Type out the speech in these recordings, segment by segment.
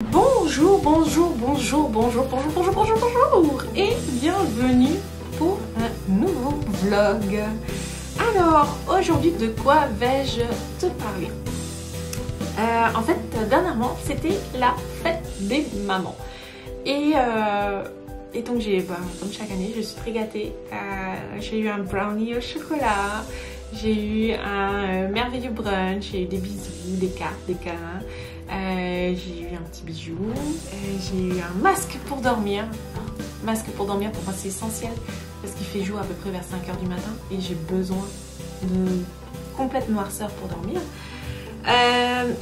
Bonjour et bienvenue pour un nouveau vlog. Alors aujourd'hui, de quoi vais-je te parler? En fait, dernièrement c'était la fête des mamans et donc j'ai, comme chaque année, je suis très gâtée. J'ai eu un brownie au chocolat, j'ai eu un merveilleux brunch, j'ai eu des bisous, des cartes, des câlins. J'ai eu un petit bijou, j'ai eu un masque pour dormir. Masque pour dormir, pour moi c'est essentiel parce qu'il fait jour à peu près vers 5 h du matin et j'ai besoin de complète noirceur pour dormir.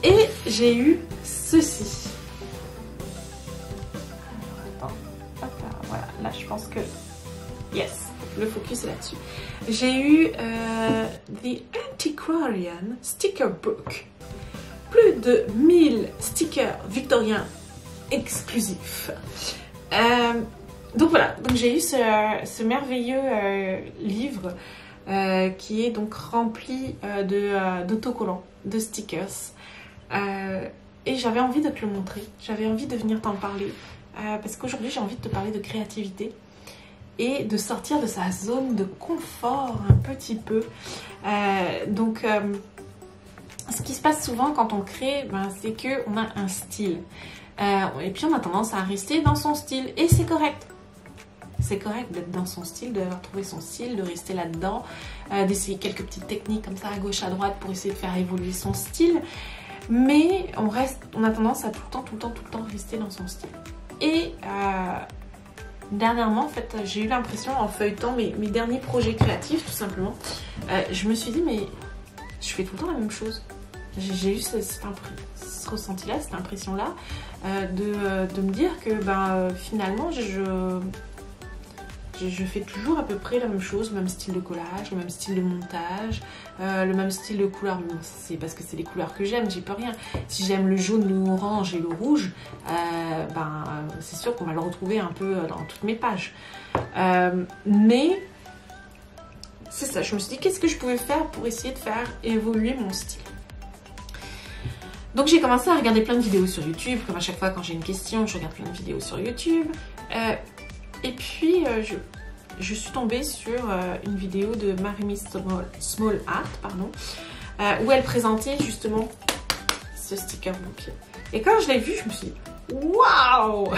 Et j'ai eu ceci. Alors, attends, hop là, voilà, là je pense que yes, le focus est là-dessus. J'ai eu The Antiquarian Sticker Book. Plus de 1000 stickers victoriens exclusifs. Donc voilà, donc j'ai eu ce merveilleux livre qui est donc rempli d'autocollants, de stickers. Et j'avais envie de te le montrer, j'avais envie de venir t'en parler parce qu'aujourd'hui j'ai envie de te parler de créativité et de sortir de sa zone de confort un petit peu. Ce qui se passe souvent quand on crée, c'est qu'on a un style. Et puis on a tendance à rester dans son style. Et c'est correct. C'est correct d'être dans son style, de retrouver son style, de rester là-dedans, d'essayer quelques petites techniques comme ça à gauche, à droite pour essayer de faire évoluer son style. Mais on a tendance à tout le temps rester dans son style. Et dernièrement, en fait, j'ai eu l'impression en feuilletant mes derniers projets créatifs, tout simplement, je me suis dit, mais je fais tout le temps la même chose. J'ai eu ce ressenti-là, cette impression-là, de me dire que finalement, je fais toujours à peu près la même chose, le même style de collage, le même style de montage, le même style de couleur. Mais bon, c'est parce que c'est les couleurs que j'aime, j'y peux rien. Si j'aime le jaune, l'orange et le rouge, c'est sûr qu'on va le retrouver un peu dans toutes mes pages. Mais c'est ça, je me suis dit qu'est-ce que je pouvais faire pour essayer de faire évoluer mon style. Donc j'ai commencé à regarder plein de vidéos sur YouTube, comme à chaque fois quand j'ai une question, je regarde plein de vidéos sur YouTube. Et puis je suis tombée sur une vidéo de Marimi Small Art, où elle présentait justement ce sticker book. Et quand je l'ai vu, je me suis dit waouh.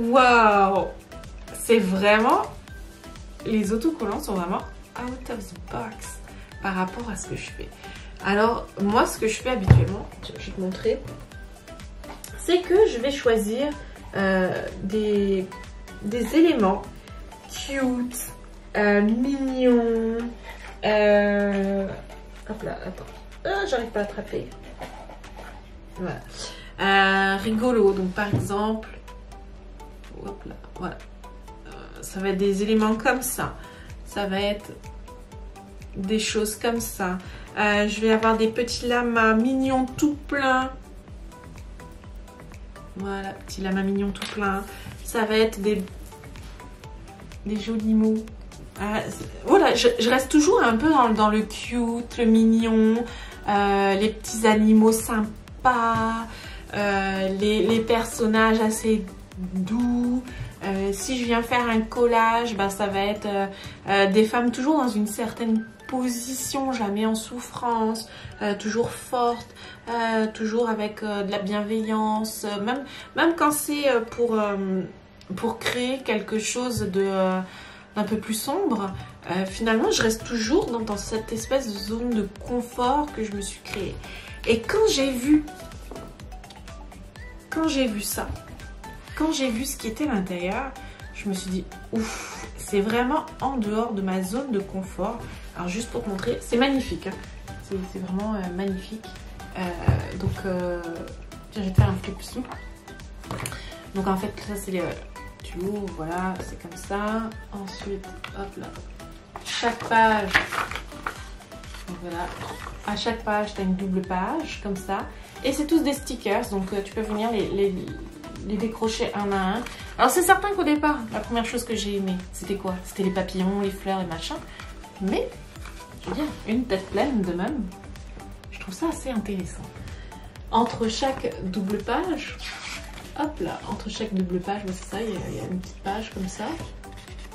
Waouh! C'est vraiment... Les autocollants sont vraiment out of the box par rapport à ce que je fais. Alors, moi, ce que je fais habituellement, je vais te montrer, c'est que je vais choisir des éléments cute, mignons. Hop là, attends. J'arrive pas à attraper. Voilà. Rigolo, donc par exemple... Hop là, voilà. Ça va être des éléments comme ça. Ça va être des choses comme ça. Je vais avoir des petits lamas mignons tout pleins. Voilà, petits lamas mignons tout pleins. Ça va être des jolis mots. Voilà, je reste toujours un peu dans le cute, le mignon, les petits animaux sympas, les personnages assez doux. Si je viens faire un collage, ça va être des femmes toujours dans une certaine position, jamais en souffrance, toujours forte, toujours avec de la bienveillance, même quand c'est pour créer quelque chose d'un peu plus sombre, finalement je reste toujours dans cette espèce de zone de confort que je me suis créée. Et quand j'ai vu ça, quand j'ai vu ce qui était à l'intérieur, je me suis dit, ouf, c'est vraiment en dehors de ma zone de confort. Alors juste pour te montrer, c'est magnifique, hein. C'est vraiment magnifique. Je vais te faire un flip souple. Donc en fait, ça c'est tu l'ouvres, voilà, c'est comme ça. Ensuite, hop là, chaque page, voilà, à chaque page, tu as une double page, comme ça. Et c'est tous des stickers, donc tu peux venir les décrocher un à un. Alors c'est certain qu'au départ, la première chose que j'ai aimé, c'était quoi? C'était les papillons, les fleurs et machin. Mais, je veux dire, une tête pleine de même, je trouve ça assez intéressant. Entre chaque double page, hop là, entre chaque double page, c'est ça, il y a une petite page comme ça.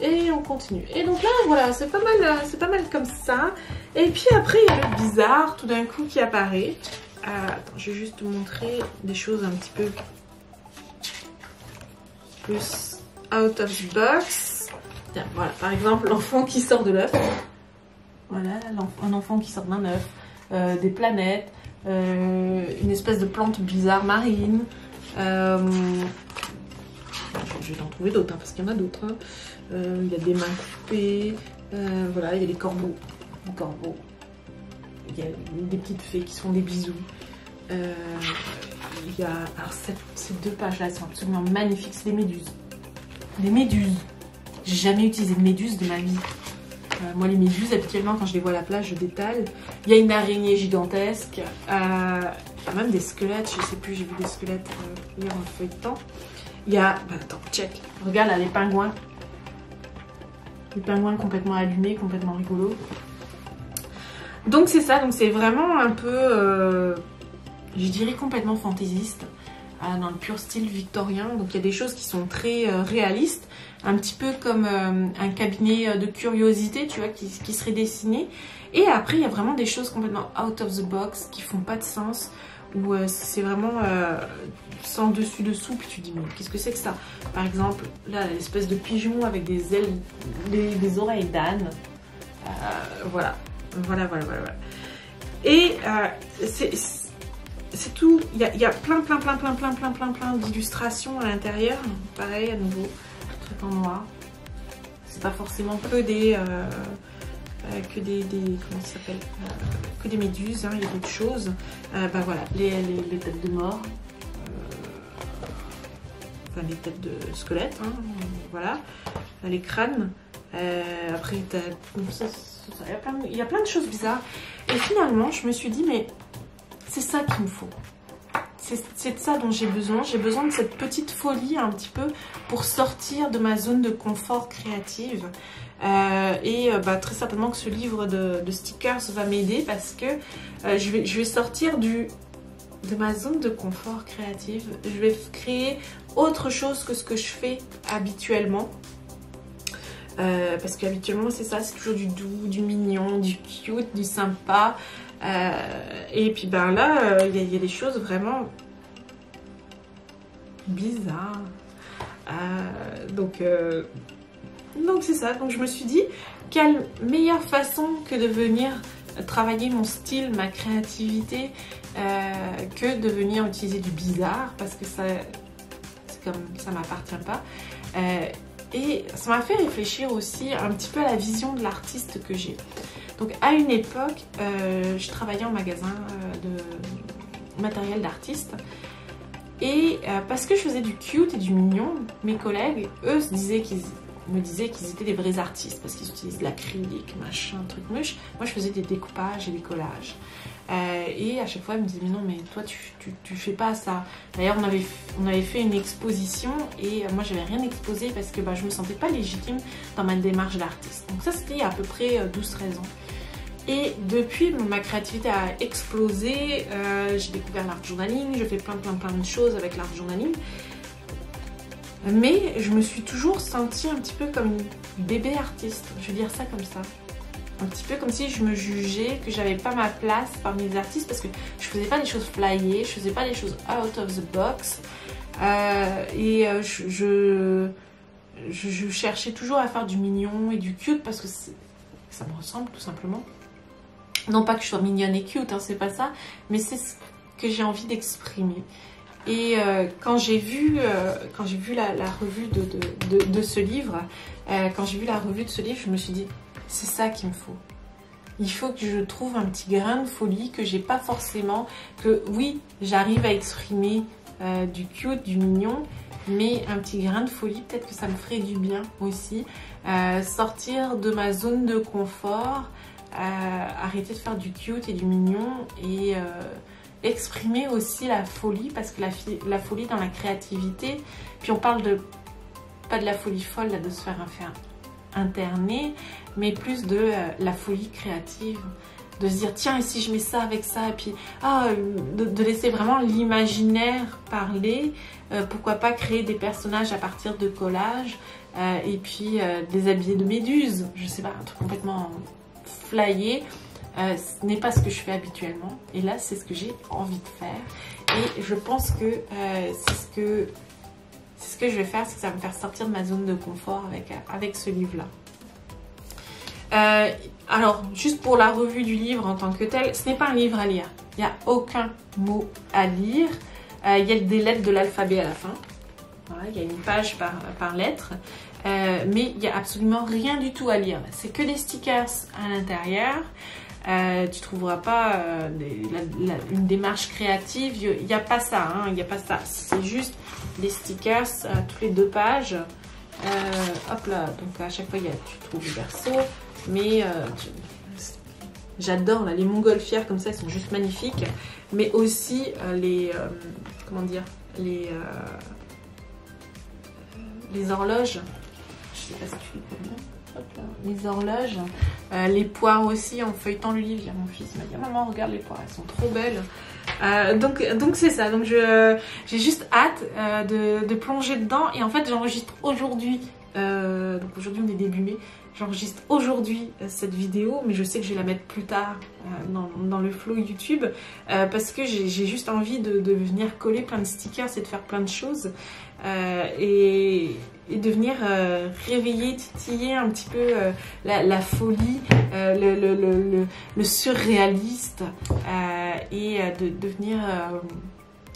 Et on continue. Et donc là, voilà, c'est pas mal comme ça. Et puis après, il y a le bizarre tout d'un coup qui apparaît. Attends, je vais juste vous montrer des choses un petit peu plus out of the box. Tiens, voilà, par exemple, l'enfant qui sort de l'œuf. Voilà, un enfant qui sort d'un œuf, des planètes, une espèce de plante bizarre marine. Je vais en trouver d'autres, hein, parce qu'il y en a d'autres. Hein. Il y a des mains coupées, voilà, il y a des corbeaux. Il y a des petites fées qui se font des bisous. Il y a, alors ces deux pages-là, elles sont absolument magnifiques, c'est des méduses. Des méduses. J'ai jamais utilisé de méduses de ma vie. Moi, les méduses, habituellement, quand je les vois à la plage, je détale. Il y a une araignée gigantesque. Il y a même des squelettes. Je sais plus, j'ai vu des squelettes hier en feuilletant. Il y a... Bah, attends, check. Regarde là, les pingouins. Les pingouins complètement allumés, complètement rigolos. Donc c'est ça. Donc c'est vraiment un peu... je dirais complètement fantaisiste. Dans le pur style victorien. Donc il y a des choses qui sont très réalistes. Un petit peu comme un cabinet de curiosité, tu vois, qui serait dessiné. Et après, il y a vraiment des choses complètement out of the box, qui font pas de sens, où c'est vraiment sans dessus-dessous, puis tu dis, mais qu'est-ce que c'est que ça? Par exemple, là, l'espèce de pigeon avec des ailes, des oreilles d'âne. Voilà. Et c'est tout. Il y a plein d'illustrations à l'intérieur. Pareil, à nouveau. En noir. C'est pas forcément que des comment ça s'appelle, que des méduses, hein, il y a d'autres choses. Bah voilà, les têtes de mort, enfin les têtes de squelettes, hein, voilà, les crânes. Après il y a plein de choses bizarres. Et finalement, je me suis dit, mais c'est ça qu'il me faut. C'est de ça dont j'ai besoin. J'ai besoin de cette petite folie un petit peu pour sortir de ma zone de confort créative. Bah, très certainement que ce livre de stickers va m'aider parce que je vais sortir de ma zone de confort créative. Je vais créer autre chose que ce que je fais habituellement. Parce qu'habituellement c'est ça, c'est toujours du doux, du mignon, du cute, du sympa. Et puis ben là, il y a des choses vraiment bizarres. Donc c'est ça. Donc je me suis dit, quelle meilleure façon que de venir travailler mon style, ma créativité, que de venir utiliser du bizarre, parce que c'est comme ça m'appartient pas. Et ça m'a fait réfléchir aussi un petit peu à la vision de l'artiste que j'ai. Donc à une époque, je travaillais en magasin de matériel d'artiste. Et parce que je faisais du cute et du mignon, mes collègues, eux, me disaient qu'ils étaient des vrais artistes. Parce qu'ils utilisent de l'acrylique, machin, truc mouche. Moi, je faisais des découpages et des collages. Et à chaque fois, ils me disaient, mais non, mais toi, tu fais pas ça. D'ailleurs, on avait fait une exposition et moi, j'avais rien exposé parce que je me sentais pas légitime dans ma démarche d'artiste. Donc ça, c'était il y a à peu près 12-13 ans. Et depuis, ma créativité a explosé. J'ai découvert l'art journaling, je fais plein de choses avec l'art journaling. Mais je me suis toujours sentie un petit peu comme une bébé artiste. Je vais dire ça comme ça. Un petit peu comme si je me jugeais que j'avais pas ma place parmi les artistes parce que je faisais pas des choses flyées, je faisais pas des choses out of the box. Je cherchais toujours à faire du mignon et du cute parce que ça me ressemble tout simplement. Non pas que je sois mignonne et cute, hein, c'est pas ça, mais c'est ce que j'ai envie d'exprimer. Et quand j'ai vu la revue de ce livre, je me suis dit, c'est ça qu'il me faut. Il faut que je trouve un petit grain de folie que j'ai pas forcément, que oui, j'arrive à exprimer du cute, du mignon, mais un petit grain de folie, peut-être que ça me ferait du bien aussi. Sortir de ma zone de confort, arrêter de faire du cute et du mignon et exprimer aussi la folie, parce que la folie dans la créativité, puis on parle pas de la folie folle là, de se faire interner, mais plus de la folie créative. de se dire tiens, et si je mets ça avec ça, et puis de laisser vraiment l'imaginaire parler. Pourquoi pas créer des personnages à partir de collages, et puis des habillés de méduses, je sais pas, un truc complètement flyé. Ce n'est pas ce que je fais habituellement, et là c'est ce que j'ai envie de faire, et je pense que c'est ce que je vais faire, c'est que ça va me faire sortir de ma zone de confort avec ce livre là. Alors juste pour la revue du livre en tant que tel, ce n'est pas un livre à lire, il n'y a aucun mot à lire, il y a des lettres de l'alphabet à la fin, voilà, il y a une page par lettre, mais il n'y a absolument rien du tout à lire, c'est que des stickers à l'intérieur. Tu trouveras pas une démarche créative, il n'y a pas ça, hein, il n'y a pas ça, c'est juste des stickers toutes les 2 pages. Hop là, donc à chaque fois tu trouves le berceau, mais j'adore les montgolfières comme ça, elles sont juste magnifiques, mais aussi comment dire, les horloges, je sais pas si tu les connais. Les horloges, les poires aussi, en feuilletant le livre, mon fils m'a dit maman regarde les poires, elles sont trop belles. Donc c'est ça, donc j'ai juste hâte de plonger dedans, et en fait j'enregistre aujourd'hui, donc aujourd'hui on est début mai, j'enregistre aujourd'hui cette vidéo, mais je sais que je vais la mettre plus tard dans le flow YouTube, parce que j'ai juste envie de venir coller plein de stickers et de faire plein de choses, et de venir réveiller, titiller un petit peu la folie, le surréaliste, et de venir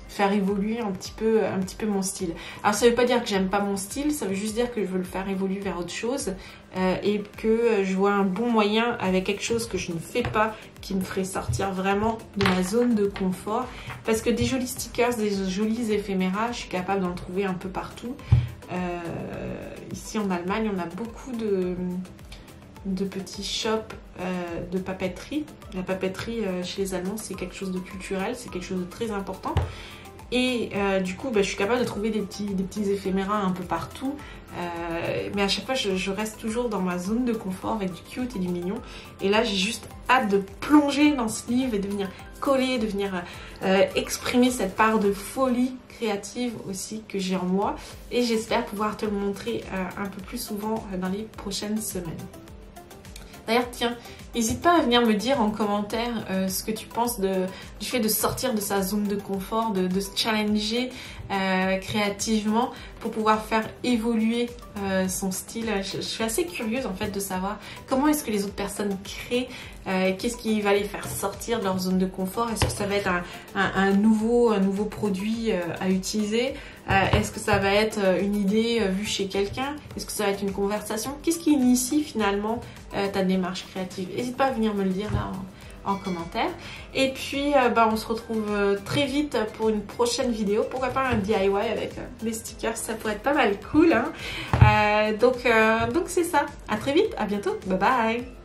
faire évoluer un petit peu mon style. Alors ça veut pas dire que j'aime pas mon style, ça veut juste dire que je veux le faire évoluer vers autre chose, et que je vois un bon moyen avec quelque chose que je ne fais pas, qui me ferait sortir vraiment de ma zone de confort, parce que des jolis stickers, des jolis éphéméras, je suis capable d'en trouver un peu partout. Ici en Allemagne, on a beaucoup de petits shops de papeterie. La papeterie chez les Allemands, c'est quelque chose de culturel, c'est quelque chose de très important. Et du coup, je suis capable de trouver des petits éphéméras un peu partout. Mais à chaque fois, je reste toujours dans ma zone de confort avec du cute et du mignon. Et là, j'ai juste hâte de plonger dans ce livre et de venir coller, de venir exprimer cette part de folie créative aussi que j'ai en moi. Et j'espère pouvoir te le montrer un peu plus souvent dans les prochaines semaines. D'ailleurs, tiens, n'hésite pas à venir me dire en commentaire ce que tu penses du fait de sortir de sa zone de confort, de se challenger créativement pour pouvoir faire évoluer son style. Je suis assez curieuse en fait de savoir comment est-ce que les autres personnes créent, qu'est-ce qui va les faire sortir de leur zone de confort. Est-ce que ça va être un nouveau produit à utiliser? Est-ce que ça va être une idée vue chez quelqu'un? Est-ce que ça va être une conversation? Qu'est-ce qui initie finalement ta démarche créative? N'hésite pas à venir me le dire là en commentaire. Et puis on se retrouve très vite pour une prochaine vidéo. Pourquoi pas un DIY avec des stickers, ça pourrait être pas mal cool, hein. Donc c'est ça. À très vite, à bientôt, bye bye.